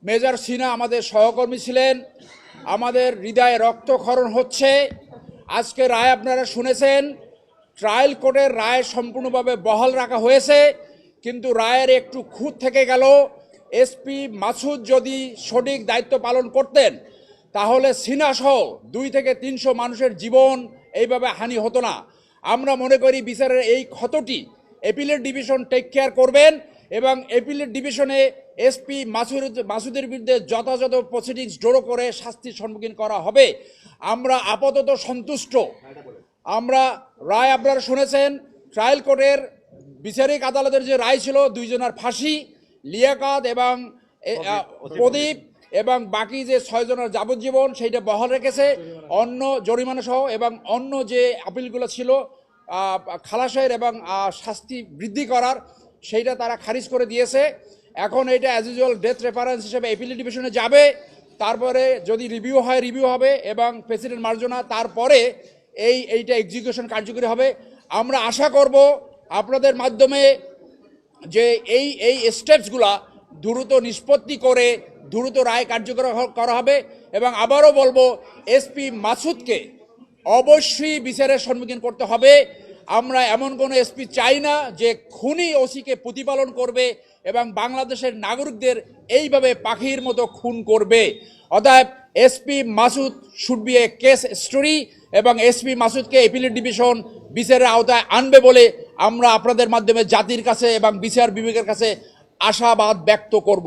Major সিনা আমাদের সহকর্মী ছিলেন। আমাদের হৃদয়ে রক্তক্ষরণ হচ্ছে। আজকে রায় আপনারা শুনেছেন, ট্রায়াল কোর্টের রায় সম্পূর্ণভাবে বহাল রাখা হয়েছে, কিন্তু রায়ের একটু খুঁত থেকে গেল। এসপি মাসুদ যদি সঠিক দায়িত্ব পালন করতেন তাহলে সিনা সহ 200 থেকে 300 মানুষের জীবন এইভাবে হানি হতো না। আমরা মনে করি বিচারের এই ক্ষতটি অ্যাপিলেট ডিভিশন টেক কেয়ার করবেন এবং অ্যাপিলেট ডিভিশনে এসপি মাসুদের বিরুদ্ধে যথাযথ প্রসিডিংস জড়ো করে শাস্তির সম্মুখীন করা হবে। আমরা আপাতত সন্তুষ্ট। আমরা রায় আপনারা শুনেছেন, ট্রায়াল কোর্টের বিচারিক আদালতের যে রায় ছিল 2 জনের ফাঁসি, লিয়াকাত এবং প্রদীপ এবং বাকি যে 6 জনের যাবজ্জীবন সেইটা বহাল রেখেছে। অন্য জরিমানা সহ এবং অন্য যে আপিলগুলো ছিল খালাসের এবং শাস্তি বৃদ্ধি করার, সেইটা তারা খারিজ করে দিয়েছে। এখন এটা অ্যাজ ইউজুয়াল ডেথ রেফারেন্স হিসেবে অ্যাপিলেট ডিভিশনে যাবে। তারপরে যদি রিভিউ হয় রিভিউ হবে এবং প্রেসিডেন্ট মার্জনা তারপরে এইটা এক্সিকিউশন কার্যকরী হবে। আমরা আশা করব আপনাদের মাধ্যমে যে এই স্টেপসগুলা দ্রুত নিষ্পত্তি করে দ্রুত রায় কার্যকর করা হবে। এবং আবারও বলবো, এসপি মাসুদকে অবশ্যই বিচারের সম্মুখীন করতে হবে। আমরা এমন কোনো এসপি চাই না যে খুনি ওসিকে প্রতিপালন করবে এবং বাংলাদেশের নাগরিকদের এইভাবে পাখির মতো খুন করবে। অতএব SP Masud should B A case story এবং এসপি মাসুদকে অ্যাপিলেট ডিভিশন বিচারের আওতায় আনবে বলে আমরা আপনাদের মাধ্যমে জাতির কাছে এবং বিচার বিভাগের কাছে আশাবাদ ব্যক্ত করব।